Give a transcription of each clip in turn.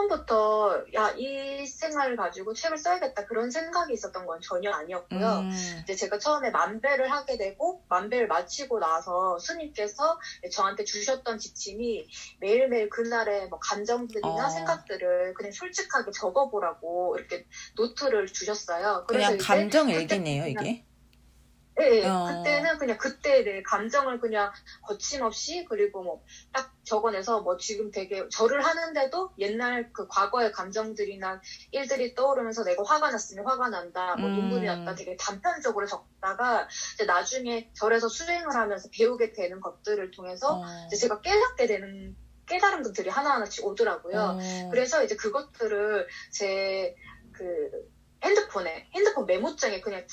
처음부터 이 생활을 가지고 책을 써야겠다 그런 생각이 있었던 건 전혀 아니었고요. 이제 제가 처음에 만배를 하게 되고 만배를 마치고 나서 스님께서 저한테 주셨던 지침이 매일매일 그날의 뭐 감정들이나 생각들을 그냥 솔직하게 적어보라고 이렇게 노트를 주셨어요. 그래서 그냥 이제 감정 그때 일기네요, 그냥 이게. 네, 그때는 그냥 그때의 내 감정을 그냥 거침없이 그리고 뭐 딱 적어내서 뭐 지금 되게 절을 하는데도 옛날 그 과거의 감정들이나 일들이 떠오르면서 내가 화가 났으면 화가 난다, 뭐 눈물이 났다 되게 단편적으로 적다가 이제 나중에 절에서 수행을 하면서 배우게 되는 것들을 통해서 이제 제가 깨닫게 되는 깨달음들이 하나하나씩 오더라고요. 그래서 이제 그것들을 제 그 핸드폰 메모장에 그냥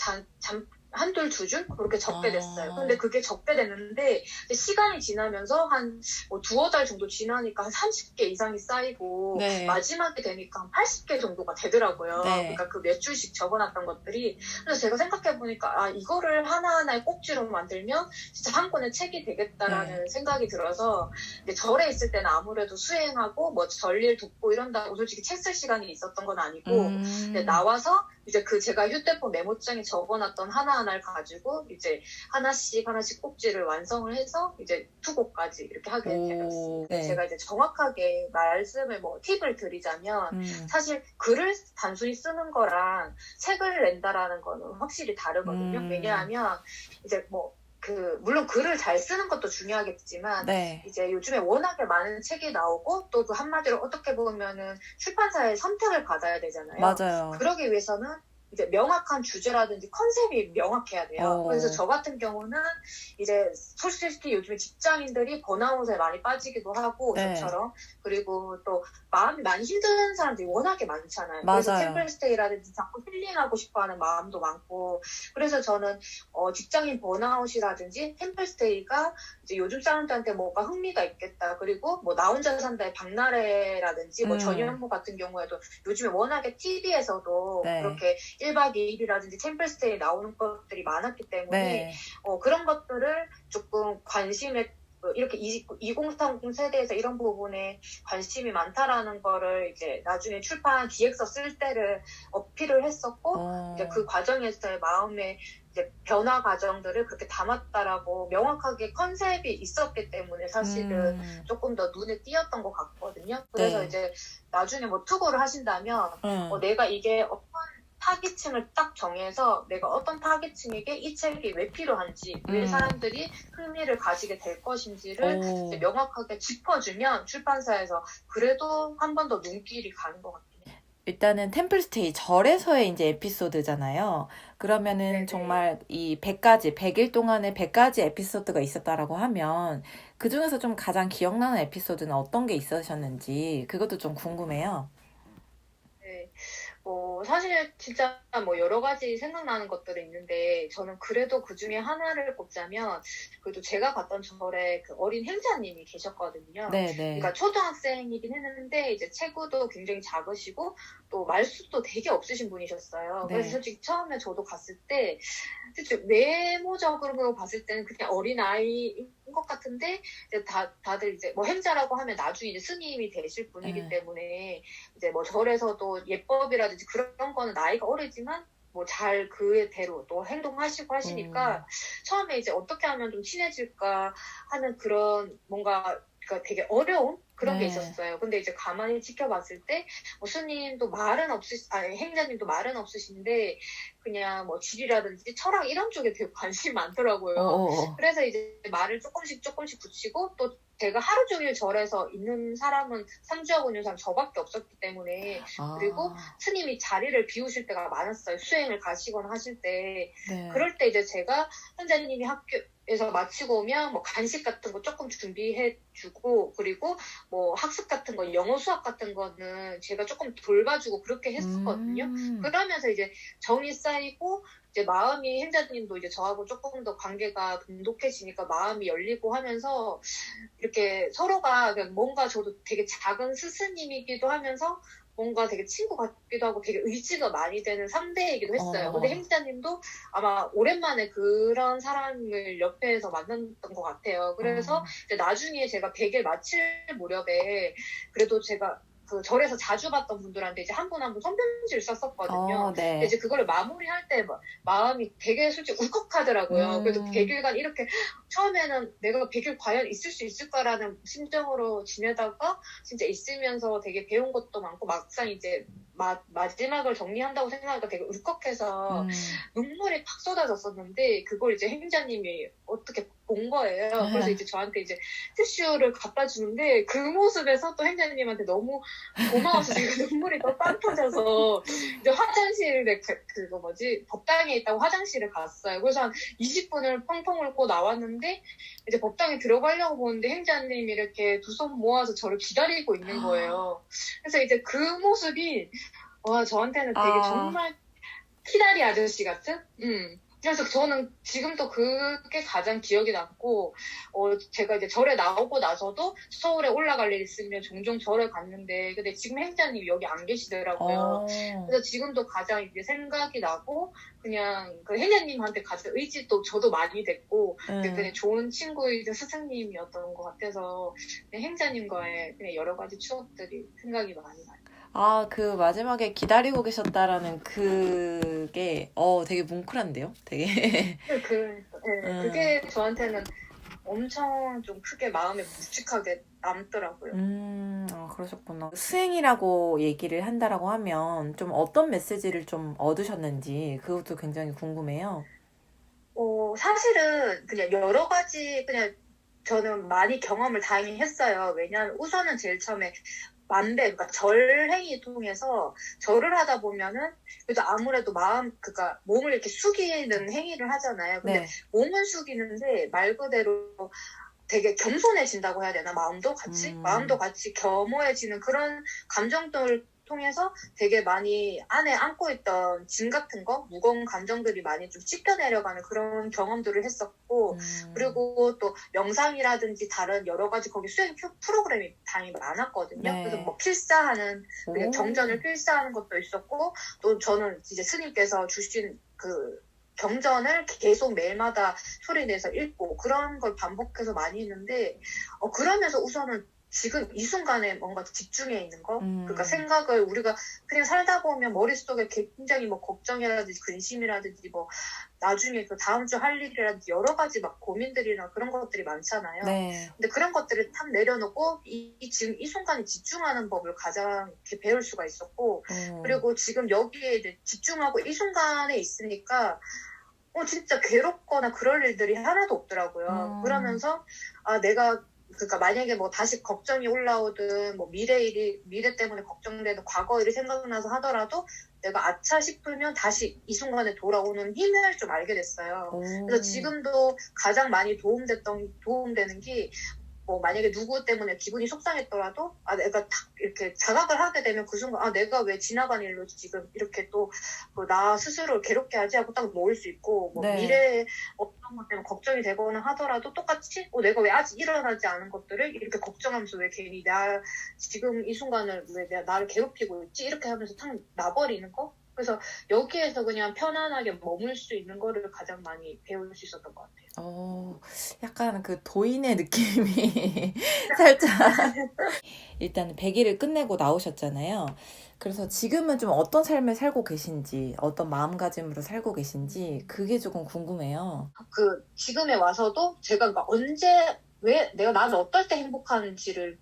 한둘 두 줄 그렇게 적게 됐어요. 근데 그게 적게 됐는데 시간이 지나면서 한 뭐 두어 달 정도 지나니까 한 30개 이상이 쌓이고 네. 마지막에 되니까 한 80개 정도가 되더라고요. 네. 그러니까 그 몇 줄씩 적어놨던 것들이. 그래서 제가 생각해보니까 이거를 하나하나의 꼭지로 만들면 진짜 한 권의 책이 되겠다라는 생각이 들어서 이제 절에 있을 때는 아무래도 수행하고 뭐 절일 돕고 이런다고 솔직히 책 쓸 시간이 있었던 건 아니고 이제 나와서 이제 그 제가 휴대폰 메모장에 적어놨던 하나하나를 가지고 이제 하나씩 꼭지를 완성을 해서 이제 투고까지 이렇게 하게 되었어요. 네. 제가 이제 정확하게 말씀을 뭐 팁을 드리자면 사실 글을 단순히 쓰는 거랑 책을 낸다라는 거는 확실히 다르거든요. 왜냐하면 이제 뭐 물론 글을 잘 쓰는 것도 중요하겠지만, 이제 요즘에 워낙에 많은 책이 나오고, 또 그 한마디로 어떻게 보면은 출판사의 선택을 받아야 되잖아요. 맞아요. 그러기 위해서는 이제 명확한 주제라든지 컨셉이 명확해야 돼요. 그래서 저 같은 경우는 이제 솔직히 요즘에 직장인들이 번아웃에 많이 빠지기도 하고, 저처럼. 그리고 또 마음이 많이 힘든 사람들이 워낙에 많잖아요. 그래서 템플스테이라든지 자꾸 힐링하고 싶어 하는 마음도 많고, 그래서 저는 직장인 번아웃이라든지 템플스테이가 이제 요즘 사람들한테 뭐가 흥미가 있겠다. 그리고 뭐 나 혼자 산다의 박나래라든지 뭐 전현무 같은 경우에도 요즘에 워낙에 TV에서도 그렇게 1박 2일이라든지 템플스테이 나오는 것들이 많았기 때문에 그런 것들을 조금 관심에 이렇게 2030 세대에서 이런 부분에 관심이 많다라는 거를 이제 나중에 출판 기획서 쓸 때를 어필을 했었고 이제 그 과정에서의 마음의 이제 변화 과정들을 그렇게 담았다라고 명확하게 컨셉이 있었기 때문에 사실은 조금 더 눈에 띄었던 것 같거든요. 그래서 이제 나중에 뭐 투고를 하신다면 내가 이게 어떤 타깃층을 딱 정해서 내가 어떤 타깃층에게 이 책이 왜 필요한지, 왜 사람들이 흥미를 가지게 될 것인지를 이제 명확하게 짚어주면 출판사에서 그래도 한 번 더 눈길이 가는 것 같긴 해요. 일단은 템플스테이 절에서의 이제 에피소드잖아요. 그러면은 정말 이 100일 동안에 100가지 에피소드가 있었다라고 하면 그 중에서 좀 가장 기억나는 에피소드는 어떤 게 있으셨는지 그것도 좀 궁금해요. 사실 진짜 뭐 여러 가지 생각나는 것들이 있는데 저는 그래도 그 중에 하나를 꼽자면 그래도 제가 갔던 절에 그 어린 행자님이 계셨거든요. 그러니까 초등학생이긴 했는데 이제 체구도 굉장히 작으시고 또 말수도 되게 없으신 분이셨어요. 그래서 솔직히 처음에 저도 갔을 때 외모적으로 봤을 때는 그냥 어린 아이인 것 같은데 이제 다들 이제 뭐 행자라고 하면 나중에 이제 스님이 되실 분이기 때문에 이제 뭐 절에서도 예법이라든지 그런 거는 나이가 어리지만 뭐 잘 그대로 또 행동하시고 하시니까 처음에 이제 어떻게 하면 좀 친해질까 하는 그런 뭔가 그러니까 되게 어려운 그런 게 있었어요. 근데 이제 가만히 지켜봤을 때, 스님도 행자님도 말은 없으신데, 그냥 뭐 지리라든지 철학 이런 쪽에 되게 관심이 많더라고요. 그래서 이제 말을 조금씩 붙이고, 또 제가 하루 종일 절에서 있는 사람은 상주하고 있는 사람 저밖에 없었기 때문에, 그리고 스님이 자리를 비우실 때가 많았어요. 수행을 가시거나 하실 때. 그럴 때 이제 제가 행자님이 학교에서 마치고 오면 뭐 간식 같은 거 조금 준비해주고, 그리고 뭐 학습 같은 거, 영어 수학 같은 거는 제가 조금 돌봐주고 그렇게 했었거든요. 그러면서 이제 정이 쌓이고 이제 마음이 행자님도 이제 저하고 조금 더 관계가 돈독해지니까 마음이 열리고 하면서 이렇게 서로가 그냥 뭔가 저도 되게 작은 스승님이기도 하면서 뭔가 되게 친구 같기도 하고 되게 의지가 많이 되는 3대이기도 했어요. 근데 행자님도 아마 오랜만에 그런 사람을 옆에서 만났던 것 같아요. 그래서 이제 나중에 제가 100일 마칠 무렵에 그래도 제가 그 절에서 자주 봤던 분들한테 이제 한 분 한 분 손편지를 썼었거든요. 네. 이제 그거를 마무리할 때 마음이 되게 솔직히 울컥하더라고요. 그래도 100일간 이렇게 처음에는 내가 100일 과연 있을 수 있을까라는 심정으로 지내다가 진짜 있으면서 되게 배운 것도 많고 막상 이제 마지막을 정리한다고 생각하니까 되게 울컥해서 눈물이 팍 쏟아졌었는데 그걸 이제 행자님이 어떻게 본 거예요. 그래서 이제 저한테 이제 티슈를 갖다 주는데 그 모습에서 또 행자님한테 너무 고마워서 제가 눈물이 더 빵 터져서 이제 화장실에 그거 뭐지 법당에 있다고 화장실에 갔어요. 그래서 한 20분을 펑펑 울고 나왔는데 이제 법당에 들어가려고 보는데 행자님이 이렇게 두 손 모아서 저를 기다리고 있는 거예요. 그래서 이제 그 모습이 와 저한테는 되게 정말 키다리 아저씨 같은? 그래서 저는 지금도 그게 가장 기억이 남고, 제가 이제 절에 나오고 나서도 서울에 올라갈 일 있으면 종종 절에 갔는데, 근데 지금 행자님이 여기 안 계시더라고요. 그래서 지금도 가장 이제 생각이 나고, 그냥 그 행자님한테 가장 의지도 저도 많이 됐고, 그냥 좋은 친구이자 스승님이었던 것 같아서, 행자님과의 그냥 여러 가지 추억들이 생각이 많이 나요. 그 마지막에 기다리고 계셨다라는 그게, 되게 뭉클한데요? 되게. 그게 저한테는 엄청 좀 크게 마음에 묵직하게 남더라고요. 그러셨구나. 수행이라고 얘기를 한다라고 하면 좀 어떤 메시지를 좀 얻으셨는지 그것도 굉장히 궁금해요. 사실은 그냥 여러 가지 그냥 저는 많이 경험을 다행히 했어요. 왜냐하면 우선은 제일 처음에 그러니까 절행위 통해서 절을 하다 보면은 그래도 아무래도 그러니까 몸을 이렇게 숙이는 행위를 하잖아요. 근데 몸은 숙이는데 말 그대로 되게 겸손해진다고 해야 되나? 마음도 같이 겸허해지는 그런 감정들 통해서 되게 많이 안에 안고 있던 짐 같은 거, 무거운 감정들이 많이 좀 씻겨 내려가는 그런 경험들을 했었고, 그리고 또 명상이라든지 다른 여러 가지 거기 수행 프로그램이 당연히 많았거든요. 그래서 뭐 필사하는, 경전을 필사하는 것도 있었고, 또 저는 이제 스님께서 주신 그 경전을 계속 매일마다 소리내서 읽고 그런 걸 반복해서 많이 했는데, 그러면서 우선은 지금 이 순간에 뭔가 집중해 있는 거, 그러니까 생각을 우리가 그냥 살다 보면 머릿속에 굉장히 뭐 걱정이라든지 근심이라든지 뭐 나중에 그 다음 주 할 일이라든지 여러 가지 막 고민들이나 그런 것들이 많잖아요. 근데 그런 것들을 탁 내려놓고 지금 이 순간에 집중하는 법을 가장 이렇게 배울 수가 있었고, 그리고 지금 여기에 이제 집중하고 이 순간에 있으니까 진짜 괴롭거나 그럴 일들이 하나도 없더라고요. 그러면서 내가 그러니까 만약에 뭐 다시 걱정이 올라오든 뭐 미래 때문에 걱정되는 과거 일이 생각나서 하더라도 내가 아차 싶으면 다시 이 순간에 돌아오는 힘을 좀 알게 됐어요. 그래서 지금도 가장 많이 도움되는 게 뭐 만약에 누구 때문에 기분이 속상했더라도 내가 탁 이렇게 자각을 하게 되면 그 순간 내가 왜 지나간 일로 지금 이렇게 또 나 스스로를 괴롭게 하지 하고 딱 놓을 수 있고 뭐 미래에 어떤 것 때문에 걱정이 되거나 하더라도 똑같이 내가 왜 아직 일어나지 않은 것들을 이렇게 걱정하면서 왜 괜히 지금 이 순간을 왜 나를 괴롭히고 있지 이렇게 하면서 탁 놔버리는 거. 그래서 여기에서 그냥 편안하게 머물 수 있는 거를 가장 많이 배울 수 있었던 것 같아요. 약간 그 도인의 느낌이 살짝. 일단 100일을 끝내고 나오셨잖아요. 그래서 지금은 좀 어떤 삶을 살고 계신지, 어떤 마음가짐으로 살고 계신지 그게 조금 궁금해요. 지금에 와서도 제가 왜 내가 나는 어떨 때 행복한지를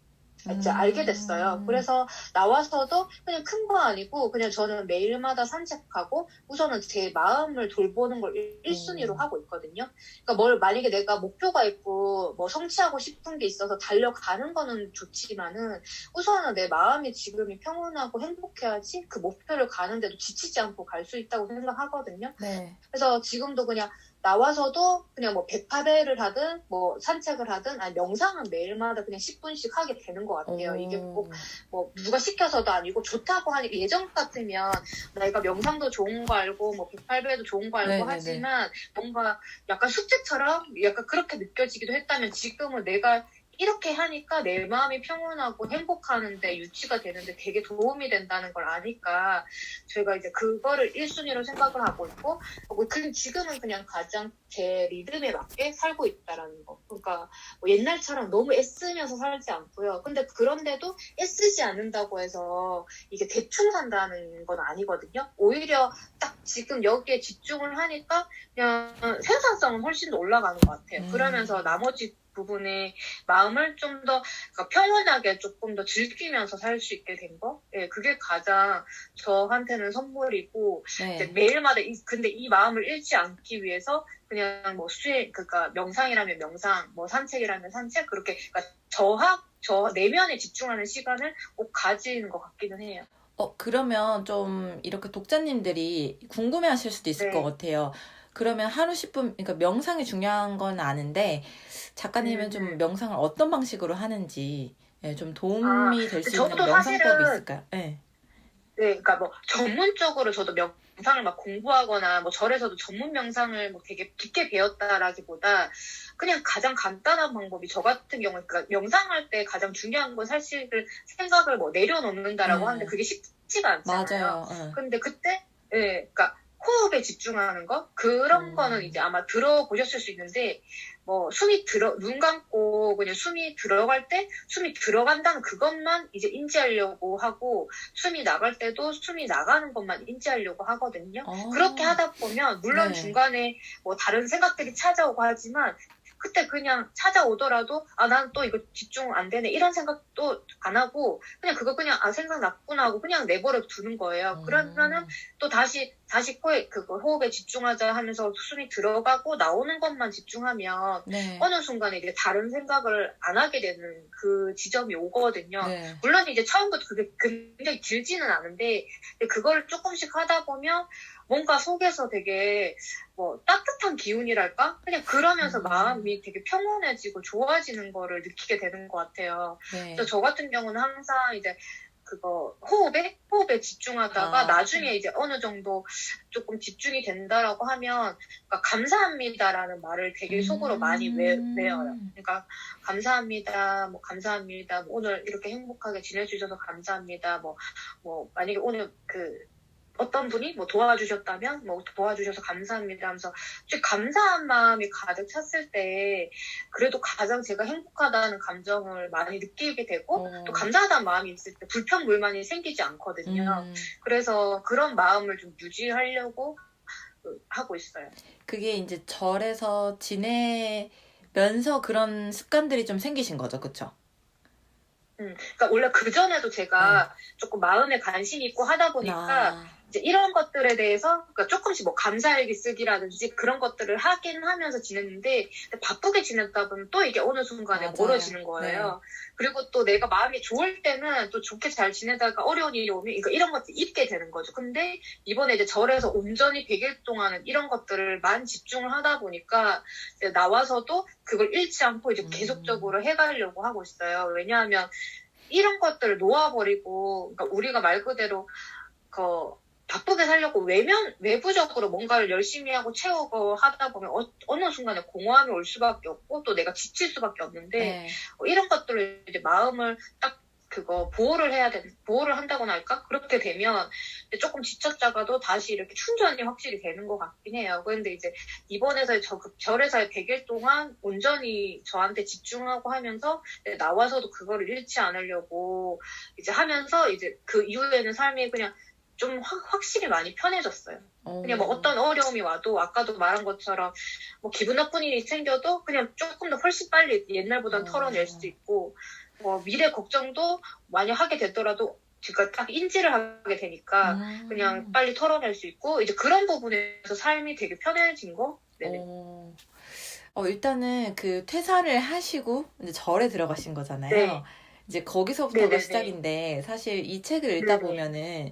이제 알게 됐어요. 그래서 나와서도 그냥 큰 거 아니고 그냥 저는 매일마다 산책하고 우선은 제 마음을 돌보는 걸 1순위로 하고 있거든요. 그러니까 만약에 내가 목표가 있고 뭐 성취하고 싶은 게 있어서 달려가는 거는 좋지만은 우선은 내 마음이 지금이 평온하고 행복해야지 그 목표를 가는데도 지치지 않고 갈 수 있다고 생각하거든요. 그래서 지금도 그냥 나와서도 그냥 뭐 108회를 하든 뭐 산책을 하든 명상은 매일마다 그냥 10분씩 하게 되는 것 같아요. 이게 꼭 뭐 누가 시켜서도 아니고 좋다고 하니까 예전 같으면 내가 명상도 좋은 거 알고 뭐 108회도 좋은 거 알고 하지만 뭔가 약간 숙제처럼 약간 그렇게 느껴지기도 했다면 지금은 내가 이렇게 하니까 내 마음이 평온하고 행복하는데 유치가 되는데 되게 도움이 된다는 걸 아니까 저희가 이제 그거를 1순위로 생각을 하고 있고 지금은 그냥 가장 제 리듬에 맞게 살고 있다라는 거. 그러니까 뭐 옛날처럼 너무 애쓰면서 살지 않고요. 근데 그런데도 애쓰지 않는다고 해서 이게 대충 산다는 건 아니거든요. 오히려 딱 지금 여기에 집중을 하니까 그냥 생산성은 훨씬 더 올라가는 것 같아요. 그러면서 나머지 부분에 마음을 좀 더 평온하게 조금 더 즐기면서 살 수 있게 된 거? 예, 그게 가장 저한테는 선물이고, 이제 네. 매일마다, 근데 이 마음을 잃지 않기 위해서 그냥 뭐 그러니까 명상이라면 명상, 뭐 산책이라면 산책, 그렇게, 그러니까 저 내면에 집중하는 시간을 꼭 가지는 것 같기는 해요. 그러면 좀 이렇게 독자님들이 궁금해 하실 수도 있을 것 네. 같아요. 그러면 하루 10분, 그러니까 명상이 중요한 건 아는데, 작가님은 좀 명상을 어떤 방식으로 하는지, 예, 좀 도움이 될 수 있는 저도 명상법이 사실은 있을까요? 네. 네, 그러니까 뭐 전문적으로 저도 명상을 막 공부하거나 뭐 절에서도 전문 명상을 뭐 되게 깊게 배웠다라기보다 그냥 가장 간단한 방법이 저 같은 경우에 그러니까 명상할 때 가장 중요한 건 사실 생각을 뭐 내려놓는다라고 하는데 그게 쉽지가 않잖아요. 맞아요. 근데 그때 예, 그러니까 호흡에 집중하는 거 그런 거는 이제 아마 들어보셨을 수 있는데 뭐 눈 감고 그냥 숨이 들어갈 때 숨이 들어간다는 그것만 이제 인지하려고 하고 숨이 나갈 때도 숨이 나가는 것만 인지하려고 하거든요. 그렇게 하다 보면 물론 네. 중간에 뭐 다른 생각들이 찾아오고 하지만 그때 그냥 찾아오더라도 나는 또 이거 집중 안 되네 이런 생각도 안 하고 그냥 그거 그냥 생각 났구나 하고 그냥 내버려 두는 거예요. 그러면은 또 다시 코에 그거 호흡에 집중하자 하면서 숨이 들어가고 나오는 것만 집중하면 네. 어느 순간에 이제 다른 생각을 안 하게 되는 그 지점이 오거든요. 네. 물론 이제 처음부터 그게 굉장히 길지는 않은데 그걸 조금씩 하다 보면 뭔가 속에서 되게 뭐 따뜻한 기운이랄까? 그냥 그러면서 마음이 되게 평온해지고 좋아지는 거를 느끼게 되는 것 같아요. 네. 그래서 저 같은 경우는 항상 이제 그거 호흡에 집중하다가 나중에 이제 어느 정도 조금 집중이 된다라고 하면 그러니까 감사합니다라는 말을 되게 속으로 많이 외워요. 그러니까 감사합니다, 뭐 감사합니다, 뭐 오늘 이렇게 행복하게 지내주셔서 감사합니다, 뭐 만약에 오늘 어떤 분이 뭐 도와주셨다면 뭐 도와주셔서 감사합니다 하면서 감사한 마음이 가득 찼을 때 그래도 가장 제가 행복하다는 감정을 많이 느끼게 되고 또 감사하다는 마음이 있을 때 불평불만이 생기지 않거든요. 그래서 그런 마음을 좀 유지하려고 하고 있어요. 그게 이제 절에서 지내면서 그런 습관들이 좀 생기신 거죠, 그쵸? 그러니까 원래 그전에도 제가 조금 마음에 관심이 있고 하다 보니까 이제 이런 것들에 대해서 그러니까 조금씩 뭐 감사일기 쓰기라든지 그런 것들을 하긴 하면서 지냈는데 바쁘게 지냈다 보면 또 이게 어느 순간에 멀어지는 거예요. 그리고 또 내가 마음이 좋을 때는 또 좋게 잘 지내다가 어려운 일이 오면 그러니까 이런 것들이 있게 되는 거죠. 근데 이번에 이제 절에서 온전히 100일 동안은 이런 것들을만 집중을 하다 보니까 이제 나와서도 그걸 잃지 않고 이제 계속적으로 해가려고 하고 있어요. 왜냐하면 이런 것들을 놓아버리고 그러니까 우리가 말 그대로 바쁘게 살려고 외부적으로 뭔가를 열심히 하고 채우고 하다 보면 어느 순간에 공허함이 올 수밖에 없고 또 내가 지칠 수밖에 없는데 이런 것들을 이제 마음을 딱 보호를 한다고나 할까? 그렇게 되면 조금 지쳤다가도 다시 이렇게 충전이 확실히 되는 것 같긴 해요. 그런데 이제 이번에서의 절에서의 100일 동안 온전히 저한테 집중하고 하면서 나와서도 그거를 잃지 않으려고 이제 하면서 이제 그 이후에는 삶이 그냥 좀 확실히 많이 편해졌어요. 그냥 뭐 어떤 어려움이 와도 아까도 말한 것처럼 뭐 기분 나쁜 일이 생겨도 그냥 조금 더 훨씬 빨리 옛날보다는 털어낼 수 있고 뭐 미래 걱정도 만약 하게 되더라도 제가 딱 인지를 하게 되니까 그냥 빨리 털어낼 수 있고 이제 그런 부분에서 삶이 되게 편해진 거? 네네. 일단은 그 퇴사를 하시고 이제 절에 들어가신 거잖아요. 네. 이제 거기서부터가 네네네. 시작인데 사실 이 책을 읽다 보면은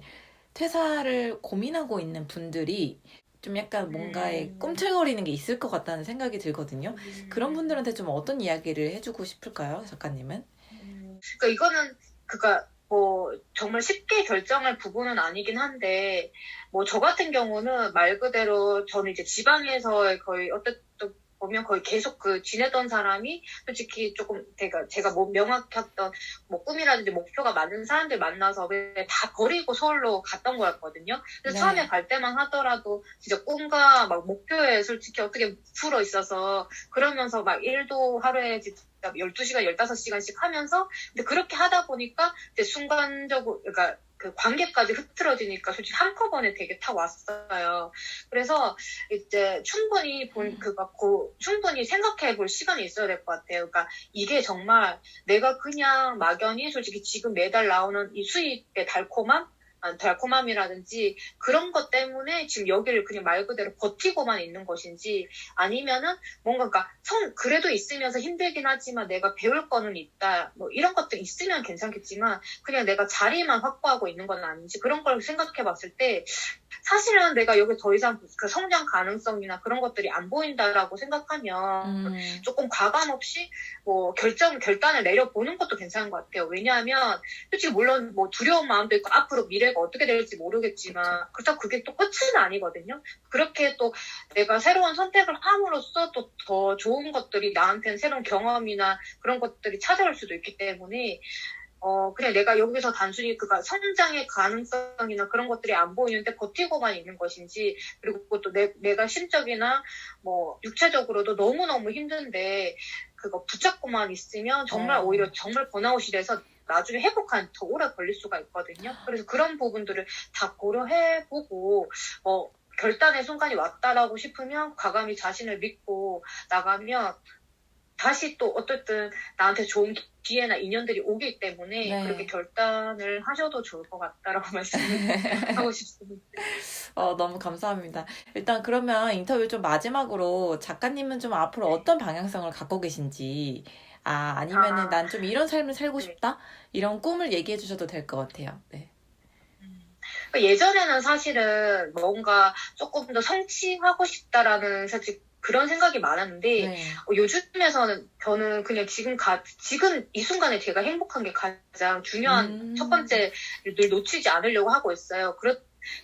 퇴사를 고민하고 있는 분들이 좀 약간 뭔가에 꿈틀거리는 게 있을 것 같다는 생각이 들거든요. 그런 분들한테 좀 어떤 이야기를 해주고 싶을까요, 작가님은? 그러니까 이거는 뭐 정말 쉽게 결정할 부분은 아니긴 한데 뭐 저 같은 경우는 말 그대로 저는 이제 지방에서 거의 보면 거의 계속 그 지내던 사람이 솔직히 조금 제가 뭐 명확했던 뭐 꿈이라든지 목표가 맞는 사람들 만나서 다 버리고 서울로 갔던 거였거든요. 그래서 네. 처음에 갈 때만 하더라도 진짜 꿈과 막 목표에 솔직히 어떻게 풀어 있어서 그러면서 막 일도 하루에 진짜 12시간, 15시간씩 하면서 근데 그렇게 하다 보니까 이제 순간적으로 그러니까 그 관계까지 흐트러지니까 솔직히 한꺼번에 되게 탁 왔어요. 그래서 이제 충분히 충분히 생각해 볼 시간이 있어야 될 것 같아요. 그러니까 이게 정말 내가 그냥 막연히 솔직히 지금 매달 나오는 이 수입의 달콤함이라든지 그런 것 때문에 지금 여기를 그냥 말 그대로 버티고만 있는 것인지 아니면은 뭔가 그래도 있으면서 힘들긴 하지만 내가 배울 거는 있다 뭐 이런 것도 있으면 괜찮겠지만 그냥 내가 자리만 확보하고 있는 건 아닌지 그런 걸 생각해 봤을 때 사실은 내가 여기 더 이상 그 성장 가능성이나 그런 것들이 안 보인다라고 생각하면 조금 과감 없이 뭐 결단을 내려보는 것도 괜찮은 것 같아요. 왜냐하면 솔직히 물론 뭐 두려운 마음도 있고 앞으로 미래가 어떻게 될지 모르겠지만 그렇다고 그게 또 끝은 아니거든요. 그렇게 또 내가 새로운 선택을 함으로써 또 더 좋은 것들이 나한테는 새로운 경험이나 그런 것들이 찾아올 수도 있기 때문에 그냥 내가 여기서 단순히 성장의 가능성이나 그런 것들이 안 보이는데 버티고만 있는 것인지, 그리고 또 내가 심적이나 뭐 육체적으로도 너무너무 힘든데, 그거 붙잡고만 있으면 정말 오히려 정말 번아웃이 돼서 나중에 회복하는 더 오래 걸릴 수가 있거든요. 그래서 그런 부분들을 다 고려해보고, 결단의 순간이 왔다라고 싶으면 과감히 자신을 믿고 나가면 다시 또 어쨌든 나한테 좋은 기회나 인연들이 오기 때문에 네. 그렇게 결단을 하셔도 좋을 것 같다라고 말씀을 하고 싶습니다. 너무 감사합니다. 일단 그러면 인터뷰 좀 마지막으로 작가님은 좀 앞으로 어떤 방향성을 갖고 계신지, 아니면은 난 좀 이런 삶을 살고 싶다? 이런 꿈을 얘기해 주셔도 될 것 같아요. 네. 예전에는 사실은 뭔가 조금 더 성취하고 싶다라는 사실 그런 생각이 많았는데 네. 요즘에서는 저는 그냥 지금 이 순간에 제가 행복한 게 가장 중요한 첫 번째 늘 놓치지 않으려고 하고 있어요.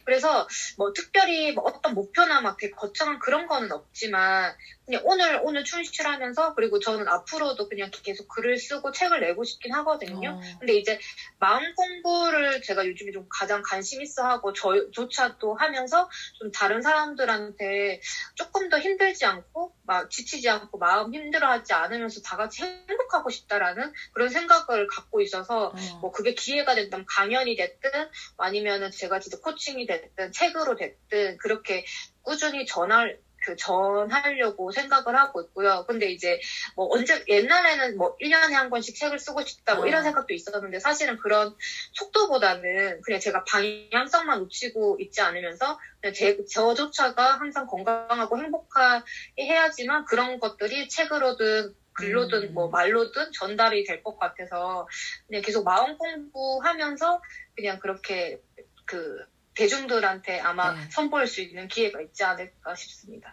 그래서 뭐 특별히 뭐 어떤 목표나 막 되게 거창한 그런 거는 없지만 그냥 오늘 충실하면서 그리고 저는 앞으로도 그냥 계속 글을 쓰고 책을 내고 싶긴 하거든요. 근데 이제 마음 공부를 제가 요즘에 좀 가장 관심 있어 하고 저조차도 하면서 좀 다른 사람들한테 조금 더 힘들지 않고 막 지치지 않고 마음 힘들어하지 않으면서 다 같이 행복하고 싶다라는 그런 생각을 갖고 있어서 뭐 그게 기회가 된다면 강연이 됐든 아니면은 제가 진짜 코칭이 됐든 책으로 됐든 그렇게 꾸준히 전하려고 생각을 하고 있고요. 근데 이제 뭐 옛날에는 뭐 1년에 한 권씩 책을 쓰고 싶다 뭐 이런 생각도 있었는데 사실은 그런 속도보다는 그냥 제가 방향성만 놓치고 있지 않으면서 그냥 저조차가 항상 건강하고 행복하게 해야지만 그런 것들이 책으로든 글로든 뭐 말로든 전달이 될 것 같아서 그냥 계속 마음 공부하면서 그냥 그렇게 대중들한테 아마 선보일 수 있는 기회가 있지 않을까 싶습니다.